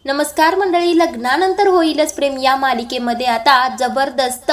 नमस्कार मंडळी, लग्नानंतर होईलच प्रेम या मालिकेमध्ये आता जबरदस्त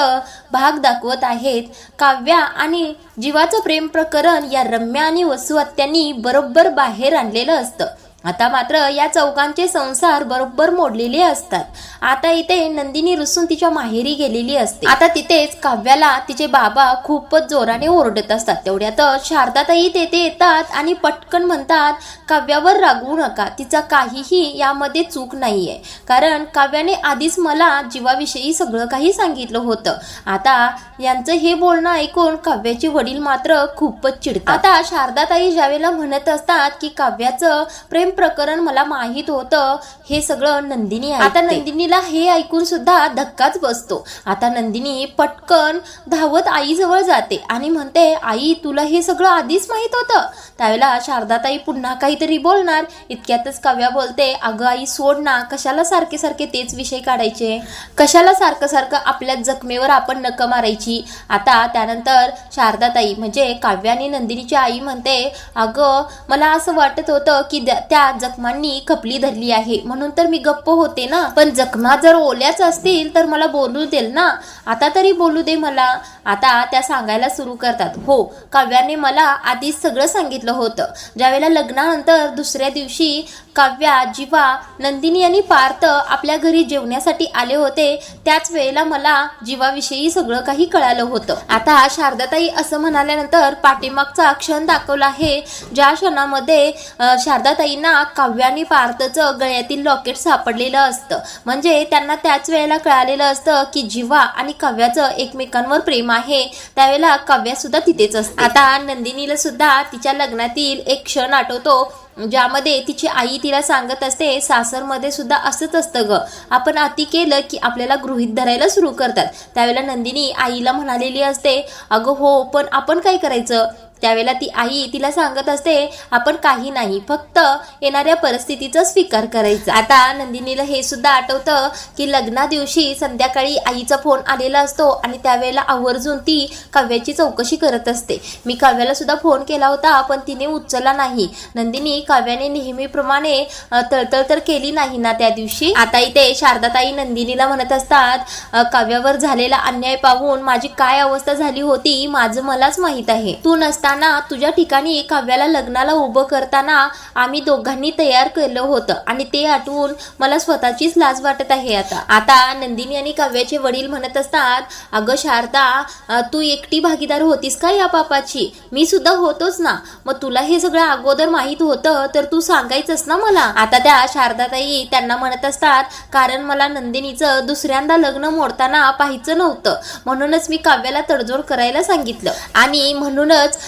भाग दाखवत आहेत. काव्या आणि जीवाचं प्रेम प्रकरण या रम्या आणि वसु आत्यांनी बरोबर बाहेर आणलेलं असतं. आता मात्र या चौघांचे संसार बरोबर मोडलेले असतात. आता इथे नंदिनी रुसून तिच्या माहेरी गेलेली असते. आता तिथेच काव्याला तिचे बाबा खूपच जोराने ओरडत असतात. तेवढ्यातच शारदाताई तेथे येतात आणि पटकन म्हणतात, काव्यावर रागवू नका, तिचा काहीही यामध्ये चूक नाहीये. कारण काव्याने आधीच मला जीवाविषयी सगळं काही सांगितलं होतं. आता यांचं हे बोलणं ऐकून काव्याचे वडील मात्र खूपच चिडतात. आता शारदाताई ज्यावेळेला म्हणत असतात की काव्याचं प्रेम प्रकरण मला माहित होतं, हे सगळं नंदिनी ऐकते. आता नंदिनीला हे ऐकून सुद्धा धक्काच बसतो. आता नंदिनी पटकन धावत आईजवळ जाते आणि म्हणते, आई तुला हे सगळं आधीच माहित होतं? त्यावेळेला शारदाताई पुन्हा काहीतरी बोलणार, इतक्यातच काव्या बोलते, अगं आई सोड ना, कशाला सारखे सारखे तेच विषय काढायचे, कशाला सारखं सारखं आपल्या जखमेवर आपण नख मारायची. आता त्यानंतर शारदाताई म्हणजे काव्या आणि नंदिनीची आई म्हणते, अगं मला असं वाटत होतं की त्या जखमांनी खपली धरली आहे म्हणून तर मी गप्प होते ना, पण जखमा जर ओल्याच असतील तर मला बोलू देल ना, आता तरी बोलू दे मला. आता त्या सांगायला सुरू करतात, हो काव्याने मला आधीच सगळं सांगितलं होतं. ज्यावेळेला लग्नानंतर दुसऱ्या दिवशी काव्या, जीवा, नंदिनी आणि पार्थ आपल्या घरी जेवण्यासाठी आले होते, त्याच वेळेला मला जीवाविषयी सगळं काही कळालं होतं. आता शारदाताई असं म्हणाल्यानंतर पाठीमागचा क्षण दाखवला आहे, ज्या क्षणामध्ये शारदाताईंना काव्या आणि पार्थचं गळ्यातील लॉकेट सापडलेलं असतं. म्हणजे त्यांना त्याच वेळेला कळालेलं असतं की जीवा आणि काव्याचं एकमेकांवर प्रेम आहे. त्यावेळेला काव्या सुद्धा तिथेच असते. आता नंदिनीला सुद्धा तिच्या लग्नातील एक क्षण आठवतो, ज्यामध्ये तिची आई तिला सांगत असते, सासरमध्ये सुद्धा असंच असतं ग, आपण अति केलं की आपल्याला गृहीत धरायला सुरू करतात. त्यावेळेला नंदिनी आईला म्हणालेली असते, अगं हो पण आपण काय करायचं? त्यावेळेला ती आई तिला सांगत असते, आपण काही नाही, फक्त येणाऱ्या परिस्थितीचा स्वीकार करायचा. आता नंदिनीला हे सुद्धा आठवतं की लग्ना दिवशी संध्याकाळी आईचा फोन आलेला असतो आणि त्यावेळेला आवर्जून ती काव्याची चौकशी करत असते. मी काव्याला सुद्धा फोन केला होता पण तिने उचलला नाही. नंदिनी, काव्याने नेहमीप्रमाणे तळतळ तर केली नाही ना त्या दिवशी? आता इथे शारदाताई नंदिनीला म्हणत असतात, काव्यावर झालेला अन्याय पाहून माझी काय अवस्था झाली होती माझं मलाच माहित आहे. तू नसता तुझ्या ठिकाणी काव्याला लग्नाला उभं करताना आम्ही दोघांनी तयार केलं होतं आणि ते आठवून मला स्वतःचीच लाज वाटत आहे. आता नंदिनी आणि काव्याचे वडील म्हणत असतात, अगं शारदा, तू एकटी भागीदार होतीस का या पापाची? मी सुद्धा होतोच ना, मग तुला हे सगळं अगोदर माहित होतं तर तू सांगायचंस ना मला. आता त्या शारदाताई त्यांना म्हणत असतात, कारण मला नंदिनीचं दुसऱ्यांदा लग्न मोडताना पाहायचं नव्हतं, म्हणूनच मी काव्याला तडजोड करायला सांगितलं आणि म्हणूनच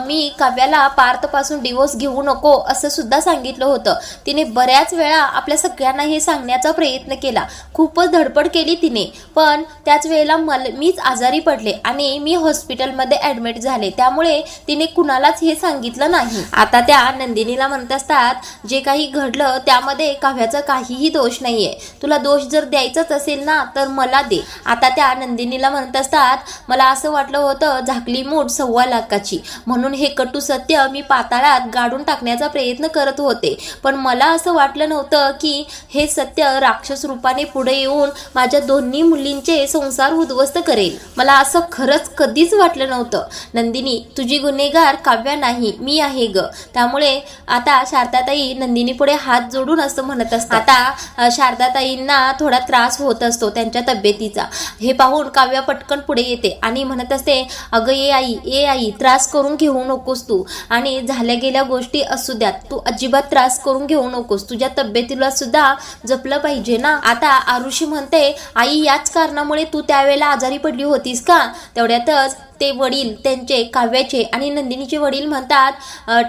मी काव्याला पार्थपासून डिवोर्स घेऊ नको असं सुद्धा सांगितलं होतं. तिने बऱ्याच वेळा आपल्या सगळ्यांना हे सांगण्याचा प्रयत्न केला, खूपच धडपड केली तिने, पण त्याच वेळेला मीच आजारी पडले आणि मी हॉस्पिटलमध्ये ऍडमिट झाले, त्यामुळे तिने कुणालाच हे सांगितलं नाही. आता त्या नंदिनीला म्हणत असतात, जे काही घडलं त्यामध्ये काव्याचा काहीही दोष नाहीये, तुला दोष जर द्यायचाच असेल ना तर मला दे. आता त्या नंदिनीला म्हणत असतात, मला असं वाटलं होतं झाकली मूठ 1.25 लाखाची, म्हणून हे कटू सत्य मी पाताळात गाडून टाकण्याचा प्रयत्न करत होते, पण मला असं वाटलं नव्हतं की हे सत्य राक्षस रूपाने पुढे येऊन माझ्या दोन्ही मुलींचे संसार उद्ध्वस्त करेल. मला असं खरंच कधीच वाटलं नव्हतं. नंदिनी, तुझी गुन्हेगार काव्या नाही, मी आहे ग. त्यामुळे आता शारदाताई नंदिनी पुढे हात जोडून असं म्हणत असतात. आता शारदाताईंना थोडा त्रास होत असतो त्यांच्या तब्येतीचा. हे पाहून काव्या पटकन पुढे येते आणि म्हणत असते, अगं ए आई, त्रास करून घेऊ नकोस तू, आणि झाल्या गेल्या गोष्टी असू द्यात, तू अजिबात त्रास करून घेऊ नकोस, तुझ्या तब्येतीला सुद्धा जपलं पाहिजे ना. आता आरुषी म्हणते, आई याच कारणामुळे तू त्यावेळेला आजारी पडली होतीस का? तेवढ्यातच ते वडील त्यांचे काव्याचे आणि नंदिनीचे वडील म्हणतात,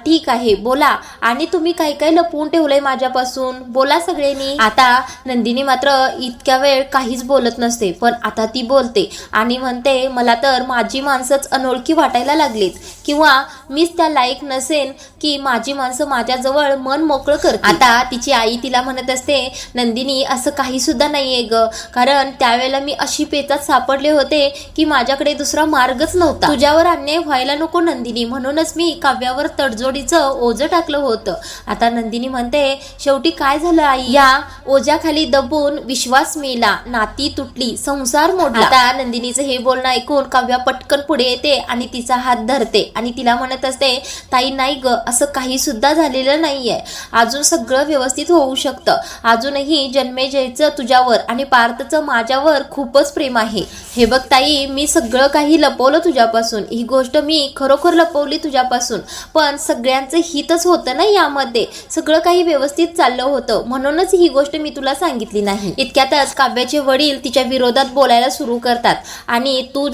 ठीक आहे बोला, आणि तुम्ही काय काय लपवून ठेवलंय माझ्यापासून, बोला सगळ्यांनी. आता नंदिनी मात्र इतक्या वेळ काहीच बोलत नसते, पण आता ती बोलते आणि म्हणते, मला तर माझी माणसंच अनोळखी वाटायला लागलीत, किंवा मीच त्या लायक नसेन की माझी माणसं माझ्याजवळ मन मोकळं करतील. आता तिची आई तिला म्हणत असते, नंदिनी असं काही सुद्धा नाहीये ग, कारण त्यावेळेला मी अशी पेचात सापडले होते की माझ्याकडे दुसरा मार्गच नव्हता. तुझ्यावर अन्याय व्हायला नको नंदिनी, म्हणूनच मी काव्यावर तडजोडीचं ओझं टाकलं होतं. आता नंदिनी म्हणते, शेवटी काय झालं आई, या ओझ्याखाली दबून विश्वास मेला, नाती तुटली, संसार मोडला. आता नंदिनीचं हे बोलणं ऐकून काव्या पटकन पुढे येते आणि तिचा हात धरते आणि तिला म्हणत असते, ताई नाही ग, असं काही सुद्धा झालेलं नाहीये. अजून सगळं व्यवस्थित होऊ शकतं. अजूनही जन्मेजयचं तुझ्यावर आणि पार्थचं माझ्यावर खूपच प्रेम आहे. हे बघ ताई, मी सगळं काही लपवलं तुझ्यापासून. ही गोष्ट मी खरोखर लपवली तुझ्यापासून, पण सगळ्यांचं हितच होतं ना यामध्ये. सगळं काही व्यवस्थित चाललं होतं, म्हणूनच ही गोष्ट मी तुला सांगितली नाही. इतक्यातच काव्याचे वडील तिच्या विरोधात बोलायला सुरू करतात आणि तू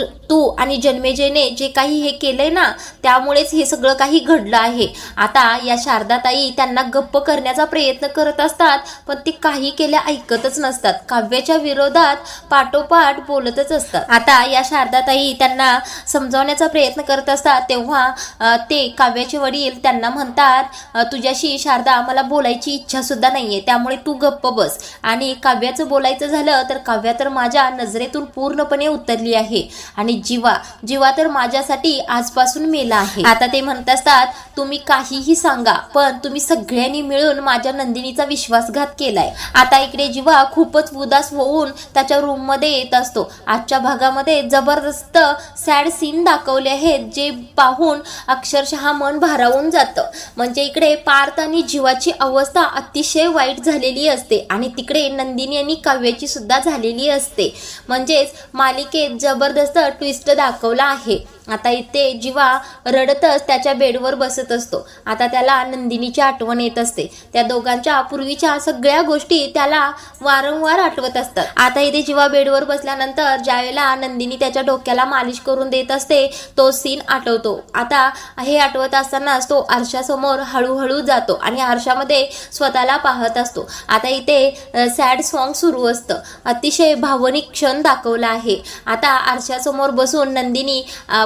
आणि जन्मेजयने जे काही हे केलंय ना, त्यामुळेच हे सगळं काही घडलं आहे. आता या शारदाताई त्यांना गप्प करण्याचा प्रयत्न करत असतात, पण ते काही केल्या ऐकतच नसतात. काव्याच्या विरोधात पाठोपाठ बोलतच असतात. आता या शारदाताई त्यांना समजावण्याचा प्रयत्न करत असतात, तेव्हा ते काव्याचे वडील त्यांना म्हणतात, तुझ्याशी शारदा मला बोलायची इच्छा सुद्धा नाहीये, त्यामुळे तू गप्प बस. आणि काव्याचं बोलायचं झालं तर काव्या तर माझ्या नजरेतून पूर्णपणे उतरली आहे आणि जीवा तर माझ्यासाठी आजपासून मेला आहे. आता ते म्हणत असतात, तुम्ही काहीही सांगा, पण तुम्ही सगळ्यांनी मिळून माझ्या नंदिनीचा विश्वासघात केलाय. आता इकडे जीवा खूपच उदास होऊन त्याच्या रूम मध्ये येत असतो. आजच्या भागामध्ये जबरदस्त सॅड सीन दाखवले आहेत, जे पाहून अक्षरशः मन भारावून जातं. म्हणजे इकडे पार्थ आणि जीवाची अवस्था अतिशय वाईट झालेली असते आणि तिकडे नंदिनी आणि काव्याची सुद्धा झालेली असते. म्हणजेच मालिकेत जबरदस्त ट्विस्ट दाखवला आहे. आता इथे जीवा रडतच त्याच्या बेडवर बसत असतो. आता त्याला नंदिनीची आठवण येत असते. त्या दोघांच्या पूर्वीच्या सगळ्या गोष्टी त्याला वारंवार आठवत असतात. आता इथे जीवा बेडवर बसल्यानंतर ज्यावेळेला नंदिनी त्याच्या डोक्याला मालिश करून देत असते, तो सीन आठवतो. आता हे आठवत असतानाच तो आरशासमोर हळूहळू जातो आणि आरशामध्ये स्वतःला पाहत असतो. आता इथे सॅड सॉन्ग सुरू असतं. अतिशय भावनिक क्षण दाखवला आहे. आता आरशासमोर बसून नंदिनी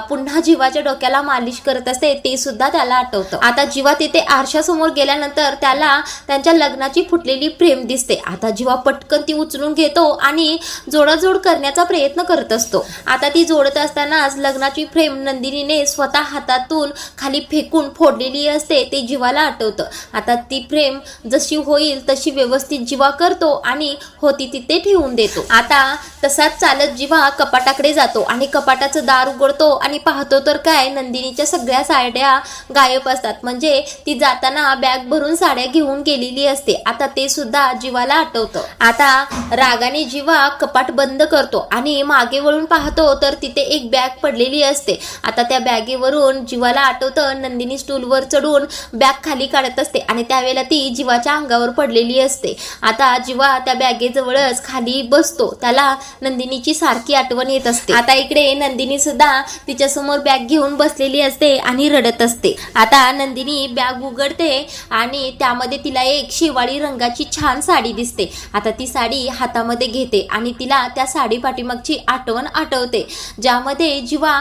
पुन्हा जीवाच्या डोक्याला मालिश करत असते, ते सुद्धा त्याला आठवतं. आता जीवा तिथे आरशासमोर गेल्यानंतर त्याला त्यांच्या लग्नाची फुटलेली फ्रेम दिसते. आता जीवा पटकन ती उचलून घेतो आणि जोडाजोड करण्याचा प्रयत्न करत असतो. आता ती जोडत असतानाच लग्नाची फ्रेम नंदिनीने स्वतः हातातून खाली फेकून फोडलेली असते, ते जीवाला आठवतं. आता ती फ्रेम जशी होईल तशी व्यवस्थित जीवा करतो आणि होती तिथे ठेवून देतो. आता तसाच चालत जीवा कपाटाकडे जातो आणि कपाटाचं दार उघडतो आणि पाहतो तर काय, नंदिनीच्या सगळ्या साड्या गायब असतात. म्हणजे ती जाताना बॅग भरून साड्या घेऊन गेलेली असते. आता ते सुद्धा जीवाला आठवतं. आता रागाने जीवा कपाट बंद करतो आणि मागे वळून पाहतो तर तिथे एक बॅग पडलेली असते. आता त्या बॅगेवरून जीवाला आठवतं, नंदिनी स्टूलवर चढून बॅग खाली काढत असते आणि त्यावेळेला ती जीवाच्या अंगावर पडलेली असते. आता जीवा त्या बॅगेजवळच खाली बसतो. त्याला नंदिनीची सारखी आठवण येत असते. आता इकडे नंदिनी सुद्धा तिच्या समोर बॅग घेऊन बसलेली असते आणि रडत असते. आता नंदिनी बॅग उघडते आणि त्यामध्ये तिला एक शेवाळी रंगाची छान साडी दिसते. आता ती साडी हातामध्ये घेते आणि तिला त्या साडी पाठीमागची आठवण आठवते, ज्यामध्ये जीवा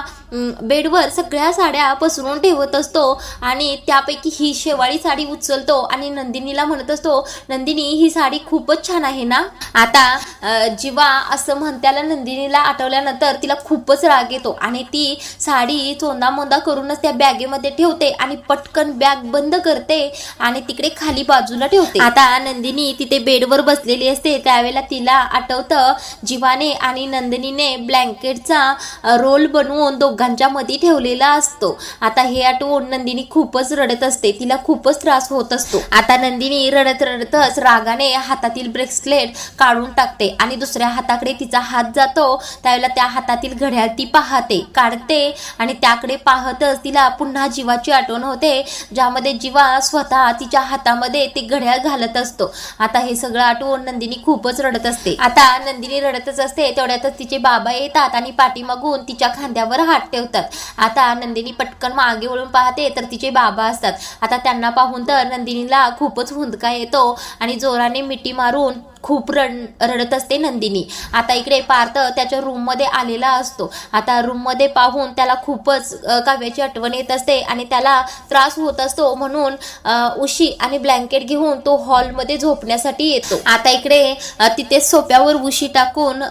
बेडवर सगळ्या साड्या पसरून ठेवत असतो आणि त्यापैकी ही शेवाळी साडी उचलतो आणि नंदिनीला म्हणत असतो, नंदिनी ही साडी खूपच छान आहे ना. आता जीवा असं म्हणत्याला नंदिनीला आठवल्यानंतर तिला खूपच राग येतो आणि ती साडी चोंदा मोंदा करूनच त्या बॅगेमध्ये ठेवते आणि पटकन बॅग बंद करते आणि तिकडे खाली बाजूला ठेवते. आता नंदिनी तिथे बेडवर बसलेली असते. त्यावेळेला तिला आठवतं, जीवाने आणि नंदिनीने ब्लँकेटचा रोल बनवून दोघांच्या मध्ये ठेवलेला असतो. आता हे आठवून नंदिनी खूपच रडत असते. तिला खूपच त्रास होत असतो. आता नंदिनी रडत रडतच रागाने हातातील ब्रेसलेट काढून टाकते आणि दुसऱ्या हाताकडे तिचा हात जातो. त्यावेळेला त्या हातातील घड्याळ ती पाहते, काढते आणि त्याकडे पाहतच तिला पुन्हा जीवाची आठवण होते, ज्यामध्ये जीवा स्वतः तिच्या हातामध्ये ते घड्याळ घालत असतो. आता हे सगळं आठवून नंदिनी खूपच रडत असते. आता नंदिनी रडतच असते, तेवढ्यातच तिचे बाबा येतात आणि पाठीमागून तिच्या खांद्यावर हात ठेवतात. आता नंदिनी पटकन मागे वळून पाहते तर तिचे बाबा असतात. आता त्यांना पाहून तर नंदिनीला खूपच हुंदका येतो आणि जोराने मिठी मारून खूप रडत असते नंदिनी. आता इकडे पार्थ त्याच्या रूम मध्ये आलेला असतो. आता रूम मध्ये पाहून त्याला खूपच काव्याची आठवण येत असते आणि त्याला त्रास होत असतो, म्हणून उशी आणि ब्लँकेट घेऊन तो हॉल मध्ये झोपण्यासाठी येतो. आता इकडे तिथे सोफ्यावर उशी टाकून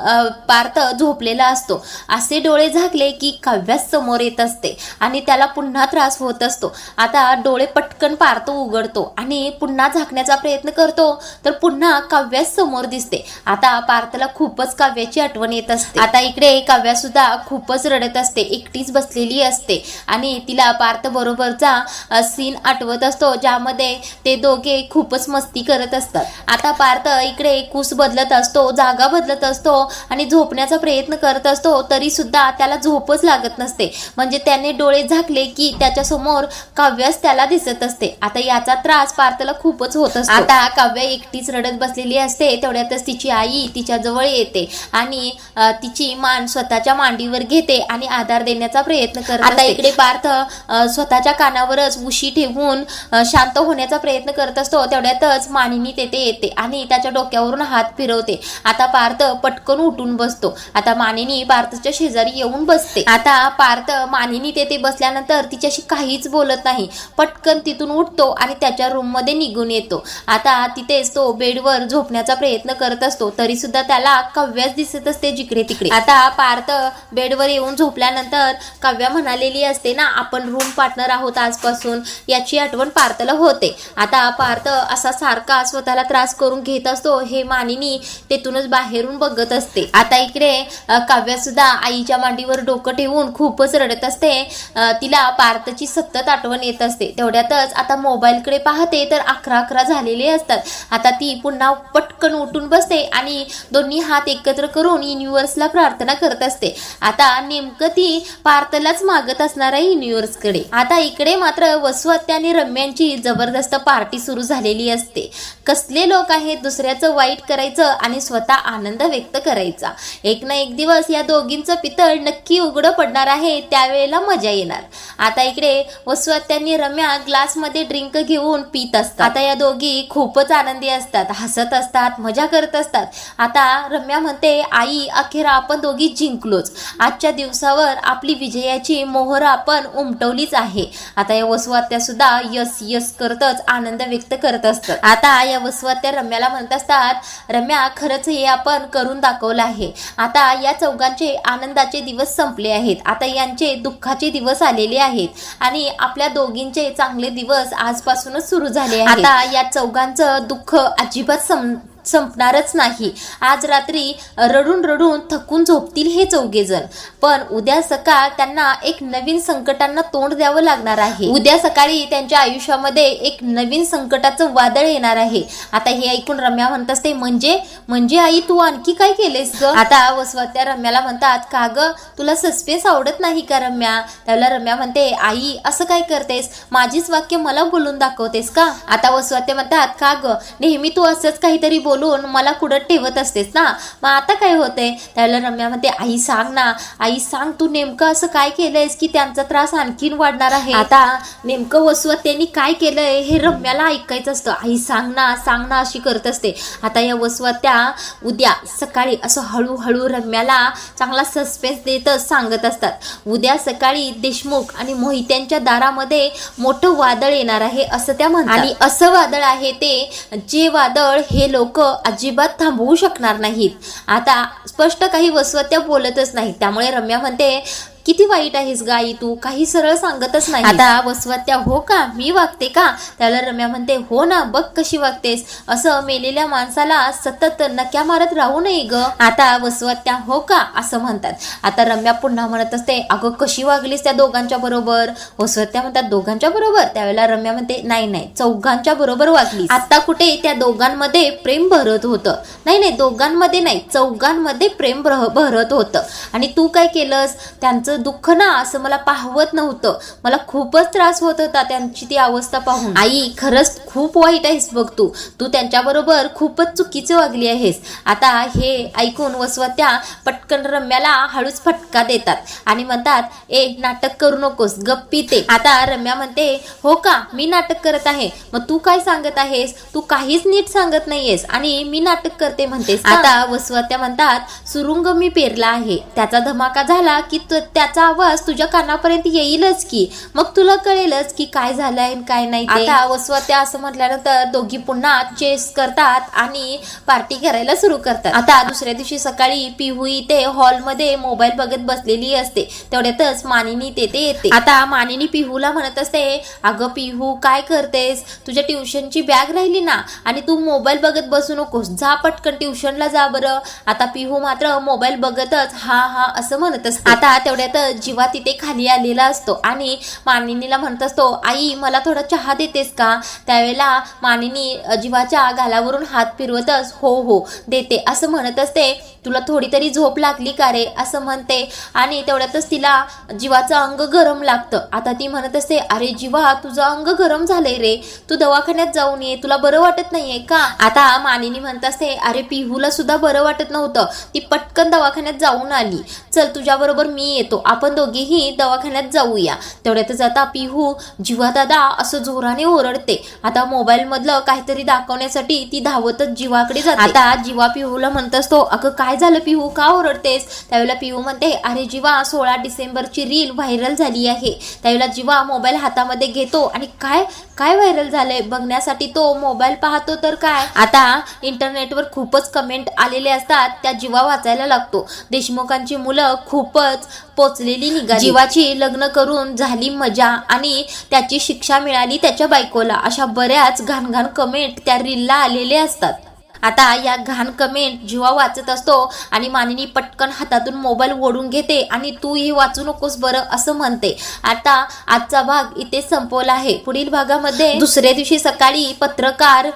पार्थ झोपलेला असतो. असे डोळे झाकले की काव्य काव्या समोर येत असते आणि त्याला पुन्हा त्रास होत असतो. आता डोळे पटकन पार्थ उघडतो आणि पुन्हा झाकण्याचा प्रयत्न करतो तर पुन्हा काव्या समोर दिसते. आता पार्थला खूपच काव्याची आठवण येत असते. आता इकडे काव्या सुद्धा खूपच रडत असते, एकटीच बसलेली असते आणि तिला पार्थ बरोबरचा सीन आठवत असतो ज्यामध्ये ते दोघे खूपच मस्ती करत असतात. आता पार्थ इकडे कुस बदलत असतो, जागा बदलत असतो आणि झोपण्याचा प्रयत्न करत असतो, तरी सुद्धा त्याला झोपच लागत नसते. म्हणजे त्याने डोळे झाकले की त्याच्या समोर काव्याच त्याला दिसत असते. आता याचा त्रास पार्थला खूपच होत असतो. आता काव्या एकटीच रडत बसलेली असते. तेवढ्यातच तिची आई तिच्या जवळ येते आणि तिची मान स्वतःच्या मांडीवर घेते आणि आधार देण्याचा प्रयत्न करते. आता इकडे पार्थ स्वतःच्या कानावरच उशी ठेवून शांत होण्याचा प्रयत्न करत असतो. तेवढ्यातच मानिनी तेथे येते आणि त्याच्या डोक्यावरून हात फिरवते. आता पार्थ पटकन उठून बसतो. आता मानिनी पार्थच्या शेजारी येऊन बसते. आता पार्थ मानिनी तेथे बसल्यानंतर तिच्याशी काहीच बोलत नाही, पटकन तिथून उठतो आणि त्याच्या रूम मध्ये निघून येतो. आता तिथेच तो बेडवर झोपण्याचा प्रयत्न करत असतो, तरी सुद्धा त्याला काव्याच दिसत असते जिकडे तिकडे. आता पार्थ बेडवर येऊन झोपल्यानंतर काव्या म्हणालेली असते ना, आपण रूम पार्टनर आहोत आजपासून, याची आठवण पार्थला होते. आता पार्थ असा सारखा स्वतःला त्रास करून घेत असतो हे मानिनी तेथूनच बाहेरून बघत असते. आता इकडे काव्या सुद्धा आईच्या मांडीवर डोकं ठेवून खूपच रडत असते. तिला पार्थची सतत आठवण येत असते. तेवढ्यातच आता मोबाईलकडे पाहते तर 11:11 झालेले असतात. आता ती पुन्हा पटकन उठून बसते आणि दोन्ही हात एकत्र करून युनिव्हर्सला प्रार्थना करत असते. आता नेमकं ती पार्थलाच मागत असणार आहे युनिव्हर्सकडे. आता इकडे मात्र वसु आत्या आणि रम्यांची जबरदस्त पार्टी सुरू झालेली असते. कसले लोक आहेत दुसऱ्याचं वाईट करायचं आणि स्वतः आनंद व्यक्त करायचा. एक ना एक दिवस या दोघींचं पितळ नक्की उघडं पडणार आहे, त्यावेळेला मजा येणार. आता इकडे वसु आत्यांनी रम्या ग्लासमध्ये ड्रिंक घेऊन पित असतात. आता या दोघी खूपच आनंदी असतात, हसत असतात, मजा करत असतात. आता रम्या म्हणते, आई अखेर आपण दोघी जिंकलोच. आजच्या दिवसावर आपली विजयाची मोहर आपण उमटवलीच आहे. आता या वसु आत्या सुद्धा यस यस करतच आनंद व्यक्त करत असतात. आता या वसु आत्या रम्याला म्हणत असतात, रम्या खरंच हे आपण करून दाखवलं आहे. आता या चौघांचे आनंदाचे दिवस संपले आहेत, आता यांचे दुःखाचे दिवस आलेले आहेत आणि आपल्या दोघींचे चांगले दिवस आजपासूनच सुरू झाले आहेत. आता या चौघांचं दुःख अजिबात संपणारच नाही. आज रात्री रडून रडून थकून झोपतील हे चौघे जण, पण उद्या सकाळ त्यांना एक नवीन संकटांना तोंड द्यावं लागणार आहे. उद्या सकाळी त्यांच्या आयुष्यामध्ये एक नवीन संकटाचं वादळ येणार आहे. आता हे ऐकून रम्या म्हणत असते, म्हणजे आई तू आणखी काय केलेस ग? आता वसु आत्या रम्याला म्हणतात, का ग तुला सस्पेन्स आवडत नाही का रम्या? त्याला रम्या म्हणते, आई असं काय करतेस, माझीच वाक्य मला बोलून दाखवतेस का? आता वसु आत्या म्हणतात, का ग नेहमी तू असंच काहीतरी बोलून मला कुठं ठेवत असतेस ना, मग आता काय होतंय? त्याला रम्या म्हणते, आई सांग ना, आई सांग तू नेमकं असं काय केलंयस की त्यांचा त्रास आणखीन वाढणार आहे? आता नेमकं वसु आत्यांनी काय केलंय हे रम्याला ऐकायचं असतं. आई सांग ना अशी करत असते. आता या वसु आत्या उद्या सकाळी असं हळूहळू रम्याला चांगला सस्पेन्स देतच सांगत असतात. उद्या सकाळी देशमुख आणि मोहित्यांच्या दारामध्ये मोठं वादळ येणार आहे असं त्या म्हणतात. आणि असं वादळ आहे ते जे वादळ हे लोक अजिबात थांबवू शकणार नाहीत. आता स्पष्ट काही वसु आत्या बोलतच नाही. त्यामुळे रम्या म्हणते, किती वाईट आहेस ग आई तू, काही सरळ सांगतच नाही. आता वसु आत्या, हो का मी वागते का? त्याला रम्या म्हणते, हो ना, बघ कशी वागतेस, असं मेलेल्या माणसाला सतत नक्या मारत राहू नये ग. आता वसु आत्या, हो का असं म्हणतात. आता रम्या पुन्हा म्हणत असते, अगं कशी वागलीस त्या दोघांच्या बरोबर? वसु आत्या म्हणतात, दोघांच्या बरोबर? त्यावेळेला रम्या म्हणते, नाही चौघांच्या बरोबर वागलीस. आता कुठे त्या दोघांमध्ये प्रेम भरत होतं? नाही दोघांमध्ये नाही, चौघांमध्ये प्रेम भरत होतं. आणि तू काय केलंस? त्यांचं दुःख ना असं मला पाहवत नव्हतं, मला खूपच त्रास होत होता त्यांची ती अवस्था पाहून. आई खरंच खूप वाईट आहेस बघ तू त्यांच्याबरोबर खूपच चुकीचे वागली आहेस. आता हे ऐकून वसु आत्या पटकन रम्याला हळूच फटका देतात आणि म्हणतात, ए नाटक करू नकोस, गप्पी ते. आता रम्या म्हणते, हो का मी नाटक करत आहे, मग तू काय सांगत आहेस? तू काहीच नीट सांगत नाहीयेस आणि मी नाटक करते म्हणतेस. आता वसु आत्या म्हणतात, सुरुंग मी पेरला आहे, त्याचा धमाका झाला की त्याला त्याचा आवाज तुझ्या कानापर्यंत येईलच की, मग तुला कळेलच की काय झालंय काय नाही. आता वसुहत्या असं म्हटल्यानंतर दोघी पुन्हा चेस करतात आणि पार्टी करायला सुरू करतात. आता दुसऱ्या दिवशी सकाळी पिहू इथे हॉलमध्ये मोबाईल बघत बसलेली असते. तेवढ्यातच मानिनी तेथे येते. आता मानिनी पिहूला म्हणत असते, अगं पिहू काय करतेस, तुझ्या ट्युशनची बॅग राहिली ना आणि तू मोबाईल बघत बसू नकोस, जा पटकन ट्युशनला जा बरं. आता पिहू मात्र मोबाईल बघतच हा हा असं म्हणत असते. आता तेवढ्यातच जीवा तिथे खाली आलेला असतो आणि मानिनीला म्हणत असतो, आई मला थोडा चहा देतेस का. त्यावेळेला मानिनी जीवाच्या गालावरून हात फिरवतच हो हो देते असं म्हणत असते. तुला थोडी तरी झोप लागली का रे असं म्हणते आणि तेवढ्यातच तिला जीवाचं अंग गरम लागतं. आता ती म्हणत असते, अरे जीवा तुझं अंग गरम झालंय रे, तू दवाखान्यात जाऊन ये, तुला बरं वाटत नाहीये का. आता मानिनी म्हणत असते, अरे पिहूला सुद्धा बरं वाटत नव्हतं, ती पटकन दवाखान्यात जाऊन आली, चल तुझ्या बरोबर मी येतो, आपण दोघेही दवाखान्यात जाऊया. तेवढ्यातच आता पिहू जीवा दादा असं जोराने ओरडते. आता मोबाईल मधलं काहीतरी दाखवण्यासाठी ती धावतच जीवाकडे जाते. आता जीवा पिहूला म्हणत असतो, अगं काय झालं पिहू का ओरडतेस. त्यावेळेला पिहू म्हणते, अरे जीवा 16 डिसेंबरची रील व्हायरल झाली आहे. त्यावेळेला जीवा मोबाईल हातामध्ये घेतो आणि काय काय व्हायरल झालंय बघण्यासाठी तो मोबाईल पाहतो. तर काय आता इंटरनेटवर खूपच कमेंट आलेले असतात, त्या जीवा वाचायला लागतो. देशमुखांची मुलं खूपच पोचलेली निघाली, जीवाची लग्न करून झाली मजा आणि त्याची शिक्षा मिळाली त्याच्या बायकोला, अशा बऱ्याच घाणघाण कमेंट त्या रीलला आलेले असतात. आता या घाण कमेंट जीवा वाचत असतो आणि मानिनी पटकन हातातून मोबाईल ओढून घेते आणि तू हे वाचू नकोस बरं असं म्हणते. आता आजचा भाग इथे संपवला आहे. पुढील भागामध्ये दुसऱ्या दिवशी सकाळी पत्रकार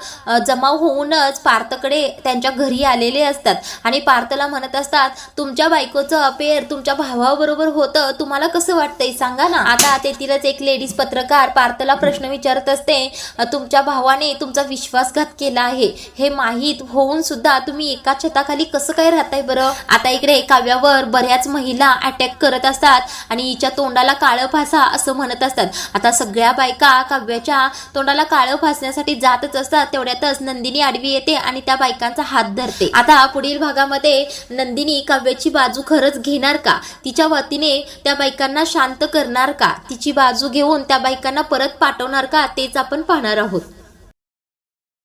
जमा होऊनच पार्थकडे त्यांच्या घरी आलेले असतात आणि पार्थला म्हणत असतात, तुमच्या बायकोचं अफेअर तुमच्या भावाबरोबर होतं, तुम्हाला कसं वाटतंय सांगा ना. आता तेथीलच एक लेडीज पत्रकार पार्थला प्रश्न विचारत असते, तुमच्या भावाने तुमचा विश्वासघात केला आहे हे माहीत होऊन सुद्धा तुम्ही एका छताखाली कसं काय राहताय बरं. आता इकडे काव्यावर बऱ्याच महिला अटॅक करत असतात आणि हिच्या तोंडाला काळं फासा असं म्हणत असतात. आता सगळ्या बायका काव्याच्या तोंडाला काळं फासण्यासाठी जातच असतात. तेवढ्यातच नंदिनी आडवी येते आणि त्या बायकांचा हात धरते. आता पुढील भागामध्ये नंदिनी काव्याची बाजू खरंच घेणार का, तिच्या वतीने त्या बायकांना शांत करणार का, तिची बाजू घेऊन त्या बायकांना परत पाठवणार का, तेच आपण पाहणार आहोत.